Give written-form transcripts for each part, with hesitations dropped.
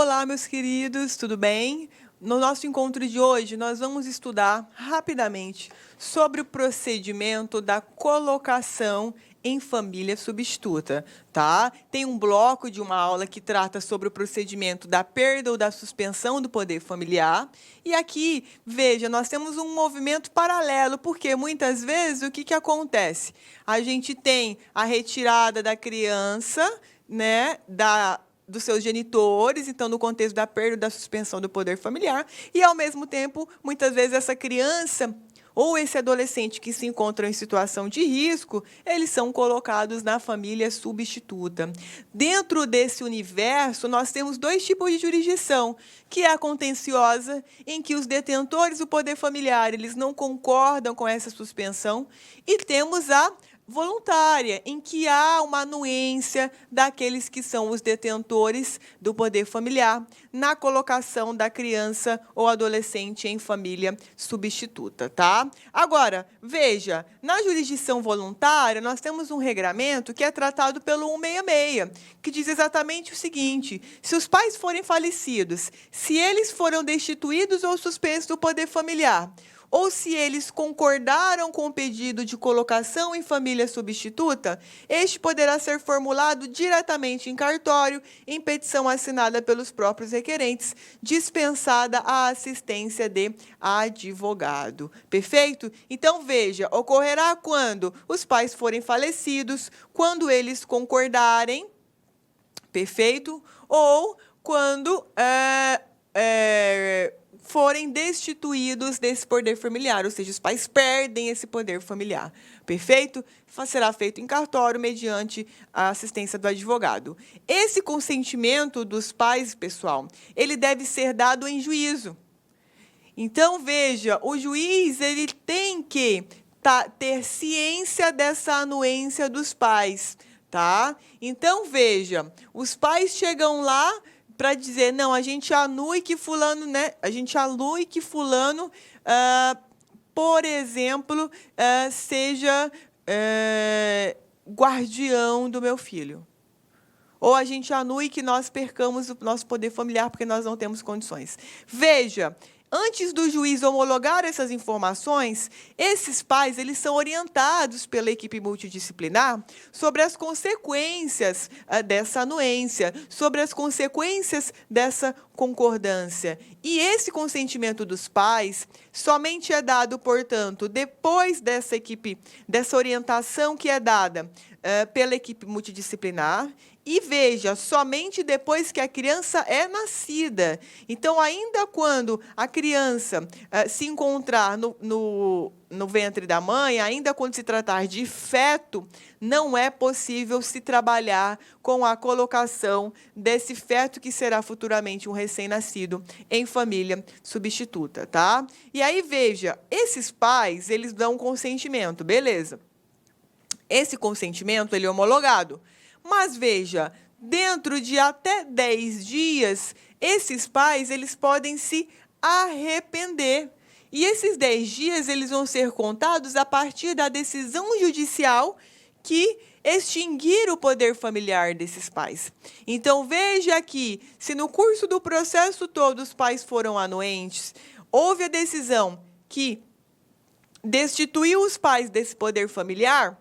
Olá, meus queridos, tudo bem? No nosso encontro de hoje, nós vamos estudar rapidamente sobre o procedimento da colocação em família substituta, tá? Tem um bloco de uma aula que trata sobre o procedimento da perda ou da suspensão do poder familiar. E aqui, veja, nós temos um movimento paralelo, porque muitas vezes o que acontece? A gente tem a retirada da criança, né, dos seus genitores, então, no contexto da perda da suspensão do poder familiar, e, ao mesmo tempo, muitas vezes, essa criança ou esse adolescente que se encontra em situação de risco, eles são colocados na família substituta. Dentro desse universo, nós temos dois tipos de jurisdição, que é a contenciosa, em que os detentores do poder familiar eles não concordam com essa suspensão, e temos a voluntária, em que há uma anuência daqueles que são os detentores do poder familiar na colocação da criança ou adolescente em família substituta, tá? Agora, veja, na jurisdição voluntária, nós temos um regramento que é tratado pelo 166, que diz exatamente o seguinte: se os pais forem falecidos, se eles foram destituídos ou suspensos do poder familiar, ou se eles concordaram com o pedido de colocação em família substituta, este poderá ser formulado diretamente em cartório, em petição assinada pelos próprios requerentes, dispensada a assistência de advogado. Perfeito? Então, veja, ocorrerá quando os pais forem falecidos, quando eles concordarem, perfeito? Ou quando forem destituídos desse poder familiar, ou seja, os pais perdem esse poder familiar. Perfeito? Será feito em cartório mediante a assistência do advogado. Esse consentimento dos pais, pessoal, ele deve ser dado em juízo. Então, veja, o juiz ele tem que ter ciência dessa anuência dos pais, tá? Então, veja, os pais chegam lá para dizer, não, a gente anui que fulano, né? A gente anui que fulano, por exemplo, seja guardião do meu filho. Ou a gente anui que nós percamos o nosso poder familiar porque nós não temos condições. Veja, antes do juiz homologar essas informações, esses pais eles são orientados pela equipe multidisciplinar sobre as consequências dessa anuência, sobre as consequências dessa concordância. E esse consentimento dos pais somente é dado, portanto, depois dessa orientação que é dada pela equipe multidisciplinar. E veja, somente depois que a criança é nascida. Então, ainda quando a criança se encontrar no ventre da mãe, ainda quando se tratar de feto, não é possível se trabalhar com a colocação desse feto que será futuramente um recém-nascido em família substituta, tá? E aí, veja, esses pais, eles dão consentimento, beleza. Esse consentimento, ele é homologado. Mas, veja, dentro de até 10 dias, esses pais eles podem se arrepender. E esses 10 dias eles vão ser contados a partir da decisão judicial que extinguir o poder familiar desses pais. Então, veja aqui, se no curso do processo todo os pais foram anuentes, houve a decisão que destituiu os pais desse poder familiar,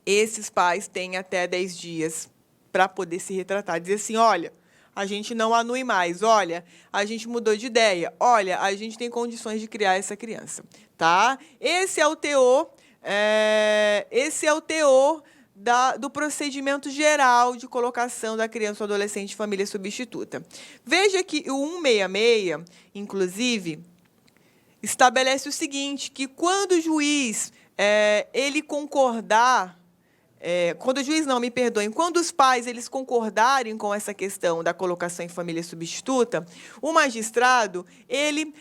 esses pais têm até 10 dias para poder se retratar. Dizer assim, olha, a gente não anui mais. Olha, a gente mudou de ideia. Olha, a gente tem condições de criar essa criança. Tá? Esse é o teor, do procedimento geral de colocação da criança ou adolescente em família substituta. Veja que o 166, inclusive, estabelece o seguinte, que quando o juiz ele concordar, quando o juiz não, me perdoem, quando os pais eles concordarem com essa questão da colocação em família substituta, o magistrado ele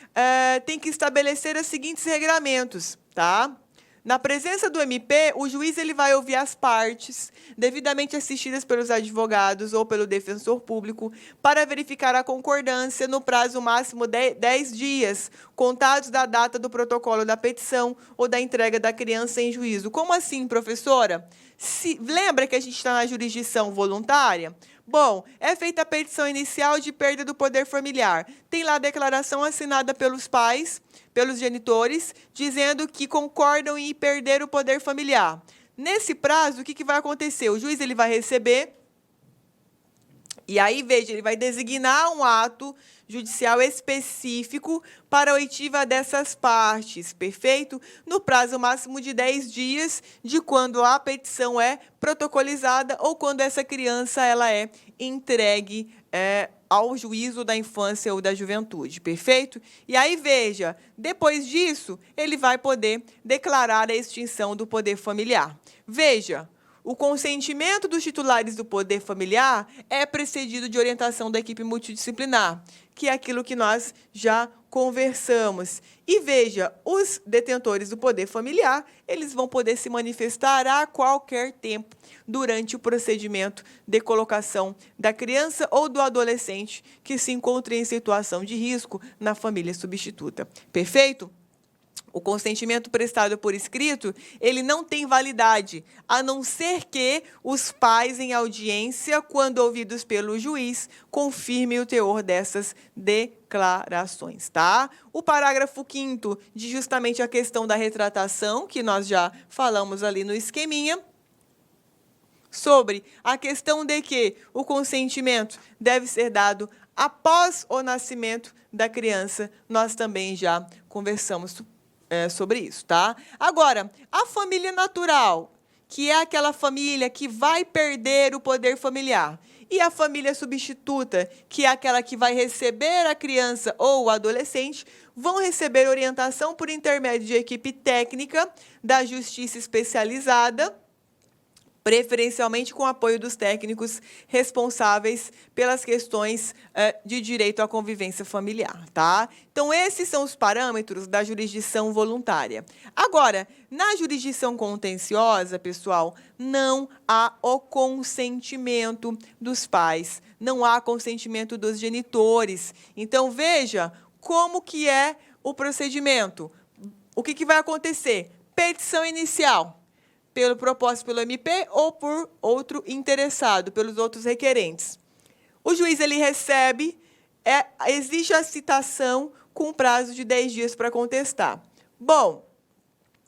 tem que estabelecer os seguintes regramentos, tá? Na presença do MP, o juiz ele vai ouvir as partes, devidamente assistidas pelos advogados ou pelo defensor público, para verificar a concordância no prazo máximo de 10 dias, contados da data do protocolo da petição ou da entrega da criança em juízo. Como assim, professora? Lembra que a gente está na jurisdição voluntária? Bom, é feita a petição inicial de perda do poder familiar. Tem lá a declaração assinada pelos pais, pelos genitores, dizendo que concordam em perder o poder familiar. Nesse prazo, o que vai acontecer? O juiz ele vai receber, e aí, veja, ele vai designar um ato judicial específico para a oitiva dessas partes, perfeito? No prazo máximo de 10 dias de quando a petição é protocolizada ou quando essa criança ela é entregue ao juízo da infância ou da juventude, perfeito? E aí, veja, depois disso, ele vai poder declarar a extinção do poder familiar. Veja, o consentimento dos titulares do poder familiar é precedido de orientação da equipe multidisciplinar, que é aquilo que nós já conversamos. E veja, os detentores do poder familiar, eles vão poder se manifestar a qualquer tempo durante o procedimento de colocação da criança ou do adolescente que se encontre em situação de risco na família substituta. Perfeito? O consentimento prestado por escrito, ele não tem validade, a não ser que os pais em audiência, quando ouvidos pelo juiz, confirmem o teor dessas declarações, tá? O parágrafo 5º diz justamente a questão da retratação, que nós já falamos ali no esqueminha, sobre a questão de que o consentimento deve ser dado após o nascimento da criança, nós também já conversamos sobre isso, tá? Agora, a família natural, que é aquela família que vai perder o poder familiar, e a família substituta, que é aquela que vai receber a criança ou o adolescente, vão receber orientação por intermédio de equipe técnica da justiça especializada, preferencialmente com apoio dos técnicos responsáveis pelas questões de direito à convivência familiar, tá? Então, esses são os parâmetros da jurisdição voluntária. Agora, na jurisdição contenciosa, pessoal, não há o consentimento dos pais, não há consentimento dos genitores. Então, veja como que é o procedimento. O que vai acontecer? Petição inicial. Proposta pelo MP ou por outro interessado, pelos outros requerentes. O juiz ele recebe, exige a citação com prazo de 10 dias para contestar. Bom,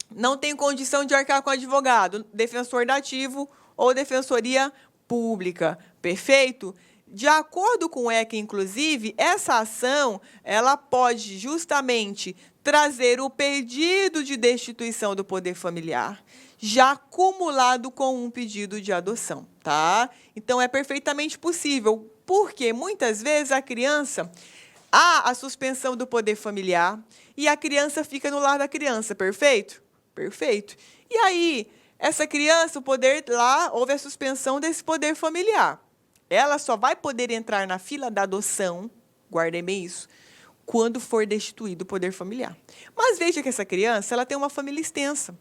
não tem condição de arcar com advogado, defensor dativo ou defensoria pública, perfeito? De acordo com o ECA, inclusive, essa ação ela pode justamente trazer o pedido de destituição do poder familiar, já acumulado com um pedido de adoção, tá? Então, é perfeitamente possível, porque muitas vezes a criança, há a suspensão do poder familiar e a criança fica no lar da criança, perfeito? Perfeito. E aí, essa criança, o poder lá, houve a suspensão desse poder familiar. Ela só vai poder entrar na fila da adoção, guardem bem isso, quando for destituído o poder familiar. Mas veja que essa criança, ela tem uma família extensa,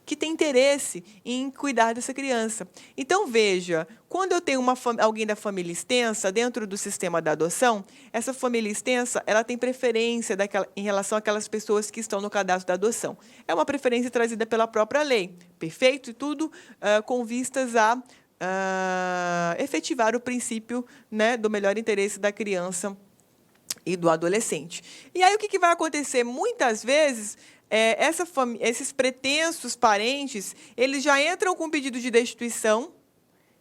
que tem interesse em cuidar dessa criança. Então, veja, quando eu tenho alguém da família extensa dentro do sistema da adoção, essa família extensa ela tem preferência em relação àquelas pessoas que estão no cadastro da adoção. É uma preferência trazida pela própria lei, perfeito? E tudo com vistas a efetivar o princípio, né, do melhor interesse da criança e do adolescente. E aí, o que vai acontecer? Muitas vezes, esses pretensos parentes, eles já entram com pedido de destituição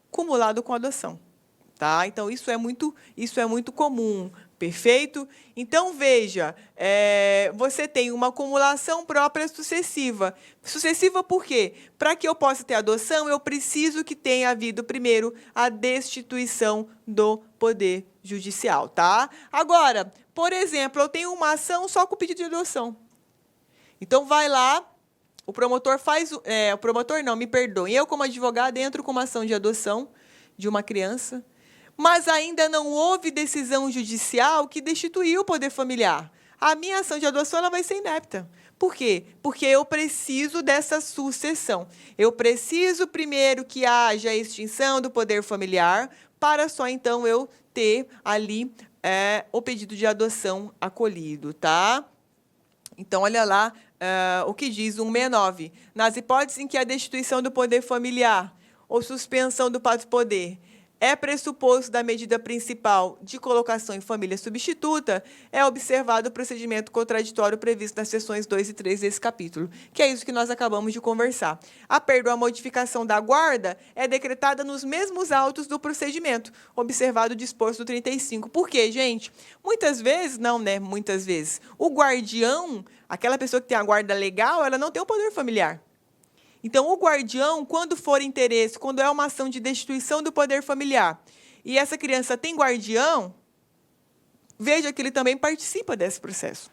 cumulado com adoção, tá? Então, isso é muito comum, perfeito? Então, veja, você tem uma acumulação própria sucessiva. Sucessiva por quê? Para que eu possa ter adoção, eu preciso que tenha havido, primeiro, a destituição do poder judicial, tá? Agora, por exemplo, eu tenho uma ação só com pedido de adoção. Então, vai lá, o promotor faz... o promotor não, me perdoem. Eu, como advogada, entro com uma ação de adoção de uma criança, mas ainda não houve decisão judicial que destituiu o poder familiar. A minha ação de adoção ela vai ser inepta. Por quê? Porque eu preciso dessa sucessão. Eu preciso, primeiro, que haja a extinção do poder familiar, para só, então, eu ter ali o pedido de adoção acolhido, tá? Então, olha lá o que diz o 169. Nas hipóteses em que a destituição do poder familiar ou suspensão do poder é pressuposto da medida principal de colocação em família substituta, é observado o procedimento contraditório previsto nas seções 2 e 3 desse capítulo, que é isso que nós acabamos de conversar. A perda ou a modificação da guarda é decretada nos mesmos autos do procedimento, observado o disposto do 35. Por quê, gente? Muitas vezes, não, né? Muitas vezes, o guardião, aquela pessoa que tem a guarda legal, ela não tem o poder familiar. Então, o guardião, quando for interesse, quando é uma ação de destituição do poder familiar, e essa criança tem guardião, veja que ele também participa desse processo,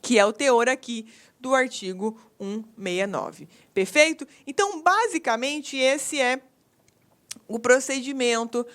que é o teor aqui do artigo 169. Perfeito? Então, basicamente, esse é o procedimento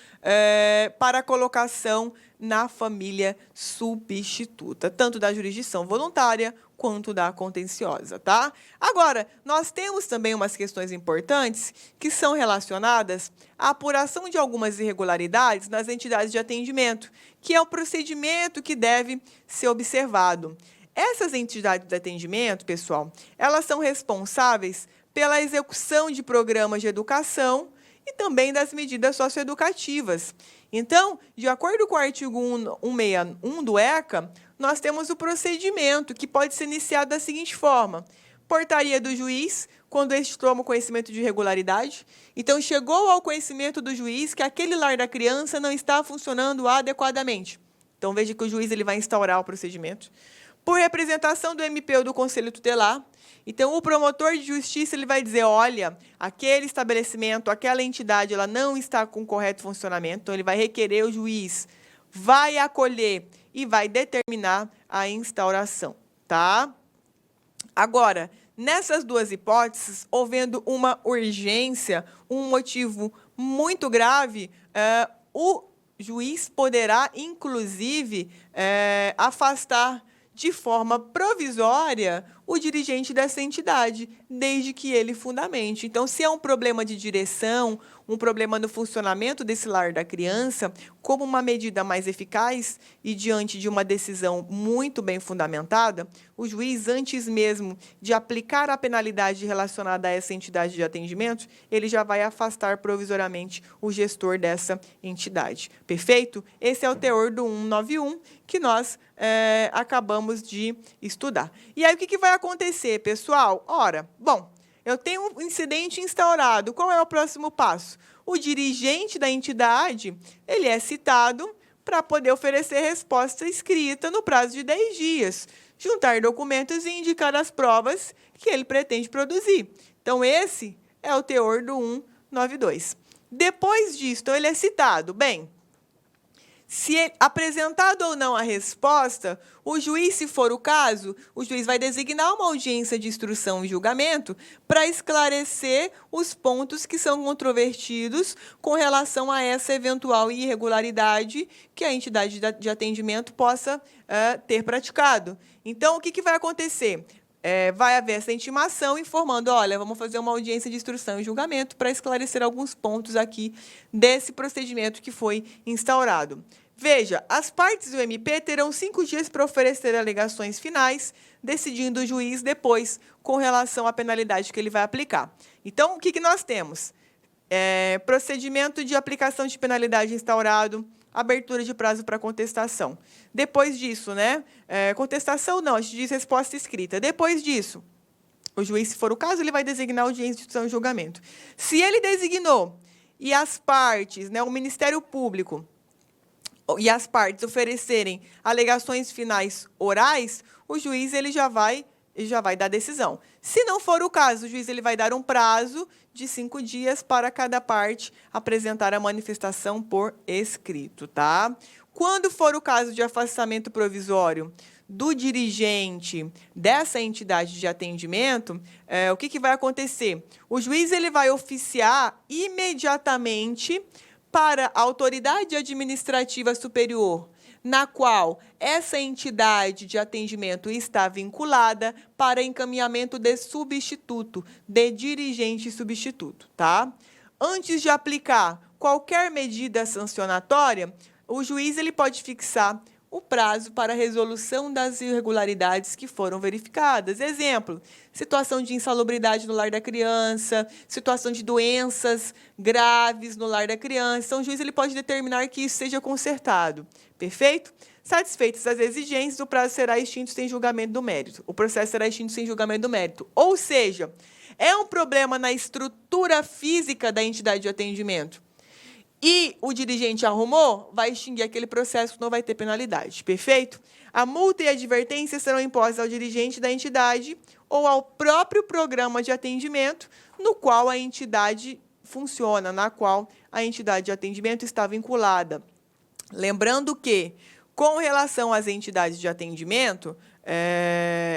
para a colocação na família substituta, tanto da jurisdição voluntária quanto da contenciosa, tá? Agora, nós temos também umas questões importantes que são relacionadas à apuração de algumas irregularidades nas entidades de atendimento, que é o procedimento que deve ser observado. Essas entidades de atendimento, pessoal, elas são responsáveis pela execução de programas de educação e também das medidas socioeducativas. Então, de acordo com o artigo 161 do ECA, nós temos o procedimento que pode ser iniciado da seguinte forma: portaria do juiz, quando este toma conhecimento de irregularidade. Então, chegou ao conhecimento do juiz que aquele lar da criança não está funcionando adequadamente. Então, veja que o juiz ele vai instaurar o procedimento. Por representação do MP ou do Conselho Tutelar. Então, o promotor de justiça ele vai dizer, olha, aquele estabelecimento, aquela entidade, ela não está com correto funcionamento, então ele vai requerer o juiz, vai acolher e vai determinar a instauração, tá? Agora, nessas duas hipóteses, havendo uma urgência, um motivo muito grave, o juiz poderá, inclusive, afastar de forma provisória o dirigente dessa entidade, desde que ele fundamente. Então, se é um problema de direção, um problema no funcionamento desse lar da criança, como uma medida mais eficaz e diante de uma decisão muito bem fundamentada, o juiz, antes mesmo de aplicar a penalidade relacionada a essa entidade de atendimento, ele já vai afastar provisoriamente o gestor dessa entidade. Perfeito? Esse é o teor do 191 que nós acabamos de estudar. E aí, o que vai acontecer, pessoal? Ora, bom, eu tenho um incidente instaurado. Qual é o próximo passo? O dirigente da entidade, ele é citado para poder oferecer resposta escrita no prazo de 10 dias, juntar documentos e indicar as provas que ele pretende produzir. Então, esse é o teor do 192. Depois disso, então, ele é citado. Bem, se apresentado ou não a resposta, o juiz, se for o caso, o juiz vai designar uma audiência de instrução e julgamento para esclarecer os pontos que são controvertidos com relação a essa eventual irregularidade que a entidade de atendimento possa ter praticado. Então, o que vai acontecer? Vai haver essa intimação informando, olha, vamos fazer uma audiência de instrução e julgamento para esclarecer alguns pontos aqui desse procedimento que foi instaurado. Veja, as partes do MP terão 5 dias para oferecer alegações finais, decidindo o juiz depois com relação à penalidade que ele vai aplicar. Então, o que nós temos? Procedimento de aplicação de penalidade instaurado, abertura de prazo para contestação. Depois disso, né? Contestação não, a gente diz resposta escrita. Depois disso, o juiz, se for o caso, ele vai designar audiência de instrução e julgamento. Se ele designou e as partes, né, o Ministério Público e as partes oferecerem alegações finais orais, o juiz ele já vai dar decisão. Se não for o caso, o juiz ele vai dar um prazo de 5 dias para cada parte apresentar a manifestação por escrito, tá? Quando for o caso de afastamento provisório do dirigente dessa entidade de atendimento, o que vai acontecer? O juiz ele vai oficiar imediatamente para a autoridade administrativa superior, na qual essa entidade de atendimento está vinculada, para encaminhamento de substituto, de dirigente substituto, tá? Antes de aplicar qualquer medida sancionatória, o juiz ele pode fixar o prazo para a resolução das irregularidades que foram verificadas. Exemplo, situação de insalubridade no lar da criança, situação de doenças graves no lar da criança. Então, o juiz ele pode determinar que isso seja consertado. Perfeito? Satisfeitas as exigências, o prazo será extinto sem julgamento do mérito. O processo será extinto sem julgamento do mérito. Ou seja, é um problema na estrutura física da entidade de atendimento e o dirigente arrumou, vai extinguir aquele processo, não vai ter penalidade. Perfeito? A multa e a advertência serão impostas ao dirigente da entidade ou ao próprio programa de atendimento no qual a entidade funciona, na qual a entidade de atendimento está vinculada. Lembrando que, com relação às entidades de atendimento,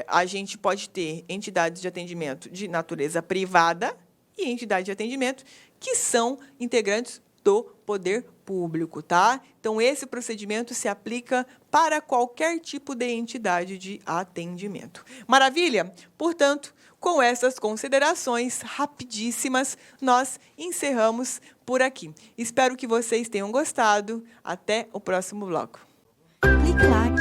a gente pode ter entidades de atendimento de natureza privada e entidades de atendimento que são integrantes do poder público, tá? Então, esse procedimento se aplica para qualquer tipo de entidade de atendimento. Maravilha? Portanto, com essas considerações rapidíssimas, nós encerramos por aqui. Espero que vocês tenham gostado. Até o próximo bloco. Clique like.